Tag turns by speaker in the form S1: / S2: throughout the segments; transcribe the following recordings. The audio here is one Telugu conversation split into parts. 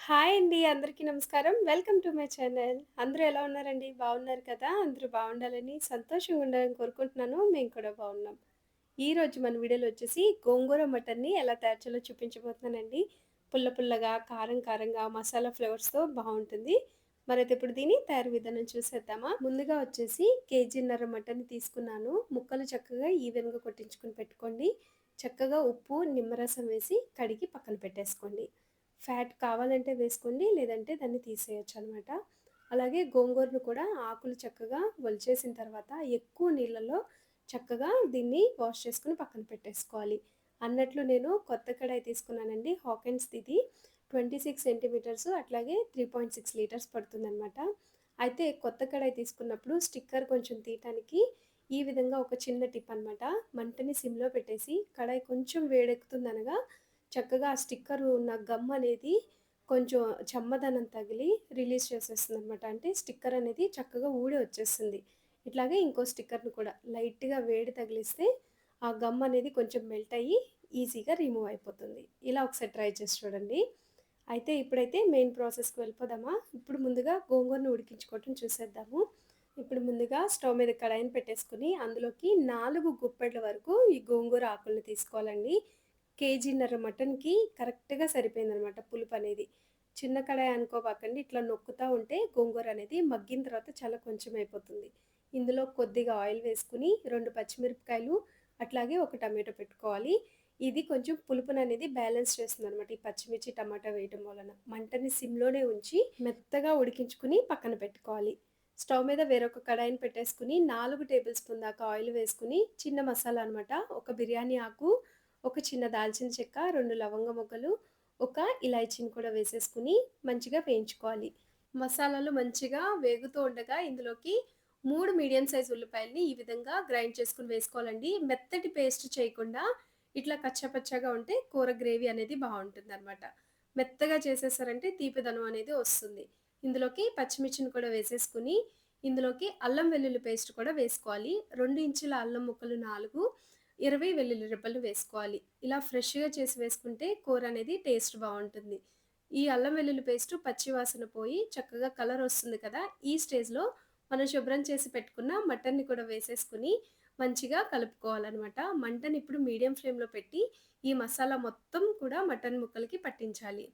S1: హాయ్ అండి. అందరికీ నమస్కారం. Welcome to my channel. అందరూ ఎలా ఉన్నారండి? బాగున్నారు కదా! అందరూ బాగుండాలని, సంతోషంగా ఉండాలని కోరుకుంటున్నాను. మేము కూడా బాగున్నాం. ఈరోజు మన వీడియోలో వచ్చేసి గోంగూర మటన్‌ని ఎలా తయారు చేయాలో చూపించబోతున్నానండి. పుల్ల పుల్లగా, కారం కారంగా, మసాలా ఫ్లేవర్స్‌తో బావుంటుంది. మరైతే ఇప్పుడు దీని తయారీ విధానం చూసేద్దామా? ముందుగా వచ్చేసి కేజీన్నర మటన్ తీసుకున్నాను. ముక్కలు చక్కగా ఈవెన్‌గా కొట్టించుకొని పెట్టుకోండి. చక్కగా ఉప్పు, నిమ్మరసం వేసి కడిగి పక్కన పెట్టేసుకోండి. ఫ్యాట్ కావాలంటే వేసుకోండి. లేదంటే దాన్ని తీసేయొచ్చనమాట. అలాగే గోంగూరను కూడా ఆకులు చక్కగా ఒలిచేసిన తర్వాత ఎక్కువ నీళ్ళలో చక్కగా దీన్ని వాష్ చేసుకొని పక్కన పెట్టేసుకోవాలి. అన్నట్లు నేను కొత్త కడాయి తీసుకున్నానండి. హాకెన్స్‌ది ఇది. 26 సెంటీమీటర్స్ అట్లాగే 3.6 లీటర్స్ పడుతుందనమాట. అయితే కొత్త కడాయి తీసుకున్నప్పుడు స్టిక్కర్ కొంచెం తీయటానికి ఈ విధంగా ఒక చిన్న టిప్ అనమాట. మంటని సిమ్‌లో పెట్టేసి కడాయి కొంచెం వేడెక్కుతుందనగా చక్కగా ఆ స్టిక్కరు ఉన్న గమ్ అనేది కొంచెం చెమ్మదనం తగిలి రిలీజ్ చేసేస్తుందనమాట. అంటే స్టిక్కర్ అనేది చక్కగా ఊడి వచ్చేస్తుంది. ఇట్లాగే ఇంకో స్టిక్కర్‌ని కూడా లైట్‌గా వేడి తగిలిస్తే ఆ గమ్ అనేది కొంచెం మెల్ట్ అయ్యి ఈజీగా రిమూవ్ అయిపోతుంది. ఇలా ఒకసారి ట్రై చేసి చూడండి. అయితే ఇప్పుడైతే మెయిన్ ప్రాసెస్‌కి వెళ్ళిపోదామా? ఇప్పుడు ముందుగా గోంగూరను ఉడికించుకోవటం చూసేద్దాము. ఇప్పుడు ముందుగా స్టవ్ మీద కడాయిని పెట్టేసుకొని అందులోకి 4 గుప్పెడ్ల వరకు ఈ గోంగూర ఆకుల్ని తీసుకోవాలండి. కేజీన్నర మటన్‌కి కరెక్ట్‌గా సరిపోయిందనమాట పులుపనేది. చిన్న కడాయి అనుకోబాకండి. ఇట్లా నొక్కుతా ఉంటే గోంగూర అనేది మగ్గిన తర్వాత చాలా కొంచెం అయిపోతుంది. ఇందులో కొద్దిగా ఆయిల్ వేసుకొని 2 పచ్చిమిరపకాయలు, అట్లాగే ఒక టమాటో పెట్టుకోవాలి. ఇది కొంచెం పులుపుననేది బ్యాలెన్స్ చేస్తుందనమాట. ఈ పచ్చిమిర్చి, టమాటా వేయటం వలన. మంటని సిమ్‌లోనే ఉంచి మెత్తగా ఉడికించుకొని పక్కన పెట్టుకోవాలి. స్టవ్ మీద వేరొక కడాయిని పెట్టేసుకొని 4 టేబుల్ స్పూన్ దాకా ఆయిల్ వేసుకొని చిన్న మసాలా అనమాట. ఒక బిర్యానీ ఆకు, ఒక చిన్న దాల్చిన చెక్క, 2 లవంగ మొగ్గలు, ఒక ఇలాచీని కూడా వేసేసుకొని మంచిగా వేయించుకోవాలి. మసాలాలు మంచిగా వేగుతూ ఉండగా ఇందులోకి 3 మీడియం సైజ్ ఉల్లిపాయలని ఈ విధంగా గ్రైండ్ చేసుకొని వేసుకోవాలండి. మెత్తటి పేస్ట్ చేయకుండా ఇట్లా కచ్చాపచ్చాగా ఉంటే కూర గ్రేవీ అనేది బావుంటుందనమాట. మెత్తగా చేసేసారంటే తీపిదనం అనేది వస్తుంది. ఇందులోకి పచ్చిమిర్చిని కూడా వేసేసుకొని, ఇందులోకి అల్లం వెల్లుల్లి పేస్ట్ కూడా వేసుకోవాలి. 2 ఇంచుల అల్లం ముక్కలు 4, 20 వెల్లుల్లి రెబ్బలు వేసుకోవాలి. ఇలా ఫ్రెష్‌గా చేసి వేసుకుంటే కూర అనేది టేస్ట్ బావుంటుంది. ఈ అల్లం వెల్లుల్లి పేస్టు పచ్చి వాసన పోయి చక్కగా కలర్ వస్తుంది కదా! ఈ స్టేజ్‌లో మనం శుభ్రం చేసి పెట్టుకున్న మటన్‌ని కూడా వేసేసుకొని మంచిగా కలుపుకోవాలనమాట. మంటని ఇప్పుడు మీడియం ఫ్లేమ్‌లో పెట్టి ఈ మసాలా మొత్తం కూడా మటన్ ముక్కలకి పట్టించాలి.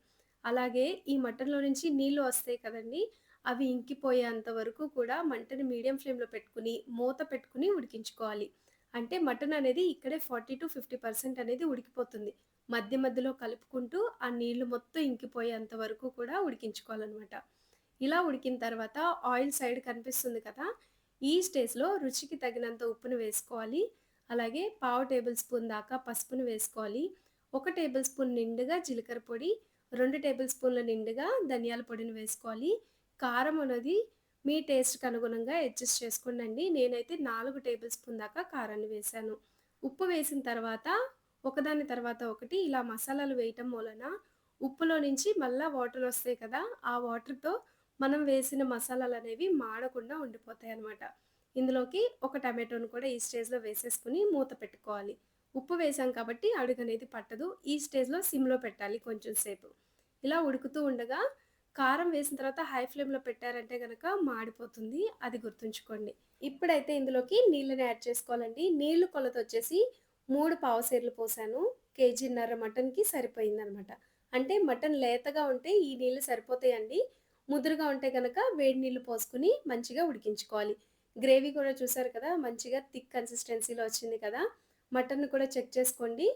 S1: అలాగే ఈ మటన్‌లో నుంచి నీళ్లు వస్తాయి కదండీ! అవి ఇంకిపోయేంత వరకు కూడా మంటని మీడియం ఫ్లేమ్‌లో పెట్టుకొని, మూత పెట్టుకొని ఉడికించుకోవాలి. అంటే మటన్ అనేది ఇక్కడే 40-50% అనేది ఉడికిపోతుంది. మధ్య మధ్యలో కలుపుకుంటూ ఆ నీళ్లు మొత్తం ఇంకిపోయేంత వరకు కూడా ఉడికించుకోవాలనమాట. ఇలా ఉడికిన తర్వాత ఆయిల్ సైడ్ కనిపిస్తుంది కదా! ఈ స్టేజ్‌లో రుచికి తగినంత ఉప్పును వేసుకోవాలి. అలాగే పావు టేబుల్ స్పూన్ దాకా పసుపును వేసుకోవాలి. ఒక టేబుల్ స్పూన్ నిండుగా జీలకర్ర పొడి, 2 టేబుల్ స్పూన్ల నిండుగా ధనియాల పొడిని వేసుకోవాలి. కారం అనేది మీ టేస్ట్‌కి అనుగుణంగా అడ్జస్ట్ చేసుకోండండి. నేనైతే 4 టేబుల్ స్పూన్ దాకా కారాన్ని వేశాను. ఉప్పు వేసిన తర్వాత ఒకదాని తర్వాత ఒకటి ఇలా మసాలాలు వేయటం వలన ఉప్పులో నుంచి మళ్ళా వాటర్ వస్తాయి కదా! ఆ వాటర్‌తో మనం వేసిన మసాలాలనేవి మాడకుండా ఉండిపోతాయన్నమాట. ఇందులోకి ఒక టమాటోను కూడా ఈ స్టేజ్‌లో వేసేసుకొని మూత పెట్టుకోవాలి. ఉప్పు వేసాం కాబట్టి అడుగనేది పట్టదు. ఈ స్టేజ్‌లో సిమ్‌లో పెట్టాలి కొంచెం సేపు. ఇలా ఉడుకుతూ ఉండగా కారం వేసిన తర్వాత హై ఫ్లేమ్‌లో పెట్టారంటే గనక మాడిపోతుంది. అది గుర్తుంచుకోండి. ఇప్పుడైతే ఇందులోకి నీళ్ళని యాడ్ చేసుకోవాలండి. నీళ్లు కొలతొచ్చేసి 3 పావుసేర్లు పోసాను. కేజీన్నర మటన్‌కి సరిపోయిందనమాట. అంటే మటన్ లేతగా ఉంటే ఈ నీళ్లు సరిపోతాయండి. ముదురుగా ఉంటే గనక వేడి నీళ్లు పోసుకొని మంచిగా ఉడికించుకోవాలి. గ్రేవీ కూడా చూసారు కదా! మంచిగా థిక్ కన్సిస్టెన్సీలో వచ్చింది కదా! మటన్‌ని కూడా చెక్ చేసుకోండి.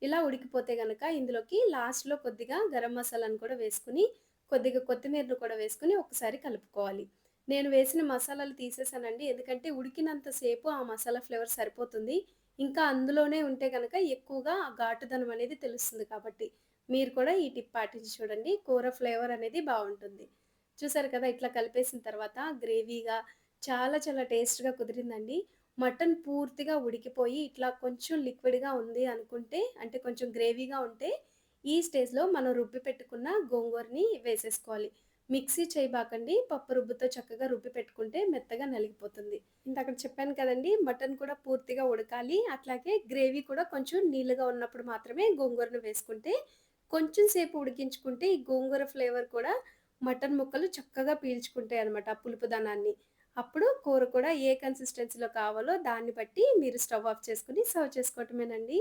S1: ఇలా ఉడికిపోతే గనక ఇందులోకి లాస్ట్‌లో కొద్దిగా గరం మసాలాను కూడా వేసుకొని, కొద్దిగా కొత్తిమీరను కూడా వేసుకొని ఒకసారి కలుపుకోవాలి. నేను వేసిన మసాలాలు తీసేసానండి. ఎందుకంటే ఉడికినంత సేపు ఆ మసాలా ఫ్లేవర్ సరిపోతుంది. ఇంకా అందులోనే ఉంటే గనక ఎక్కువగా ఆ ఘాటుదనం అనేది తెలుస్తుంది కాబట్టి. మీరు కూడా ఈ టిప్ పాటించి చూడండి. కూర ఫ్లేవర్ అనేది బావుంటుంది. చూసారు కదా! ఇట్లా కలిపేసిన తర్వాత గ్రేవీగా చాలా చాలా టేస్ట్‌గా కుదిరిందండి. మటన్ పూర్తిగా ఉడికిపోయి ఇట్లా కొంచెం లిక్విడ్‌గా ఉంది అనుకుంటే అంటే కొంచెం గ్రేవీగా ఉంటే ఈ స్టేజ్‌లో మనం రుబ్బి పెట్టుకున్న గోంగూరని వేసేసుకోవాలి. మిక్సీ చేయబాకండి. పప్పు రుబ్బుతో చక్కగా రుబ్బి పెట్టుకుంటే మెత్తగా నలిగిపోతుంది. ఇందాకడ చెప్పాను కదండీ! మటన్ కూడా పూర్తిగా ఉడకాలి. అట్లాగే గ్రేవీ కూడా కొంచెం నీళ్ళుగా ఉన్నప్పుడు మాత్రమే గోంగూరను వేసుకుంటే కొంచెం సేపు ఉడికించుకుంటే ఈ గోంగూర ఫ్లేవర్ కూడా మటన్ ముక్కలు చక్కగా పీల్చుకుంటాయన్నమాట ఆ పులుపుదనాన్ని. అప్పుడు కూర కూడా ఏ కన్సిస్టెన్సీలో కావాలో దాన్ని బట్టి మీరు స్టవ్ ఆఫ్ చేసుకొని సర్వ్ చేసుకోవటమేనండి.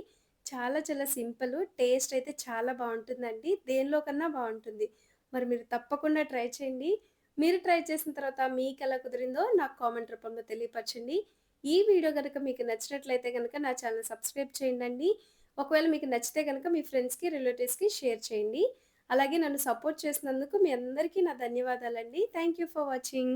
S1: చాలా చాలా సింపుల్. టేస్ట్ అయితే చాలా బావుంటుందండి. దేనిలో కన్నా బావుంటుంది. మరి మీరు తప్పకుండా ట్రై చేయండి. మీరు ట్రై చేసిన తర్వాత మీకెలా కుదిరిందో నాకు కామెంట్ రూపంలో తెలియపరచండి. ఈ వీడియో గనుక మీకు నచ్చినట్లయితే గనుక నా ఛానెల్ సబ్స్క్రైబ్ చేయండండి. ఒకవేళ మీకు నచ్చితే గనుక మీ ఫ్రెండ్స్‌కి, రిలేటివ్స్‌కి షేర్ చేయండి. అలాగే నన్ను సపోర్ట్ చేసినందుకు మీ అందరికీ నా ధన్యవాదాలండి. Thank you for watching.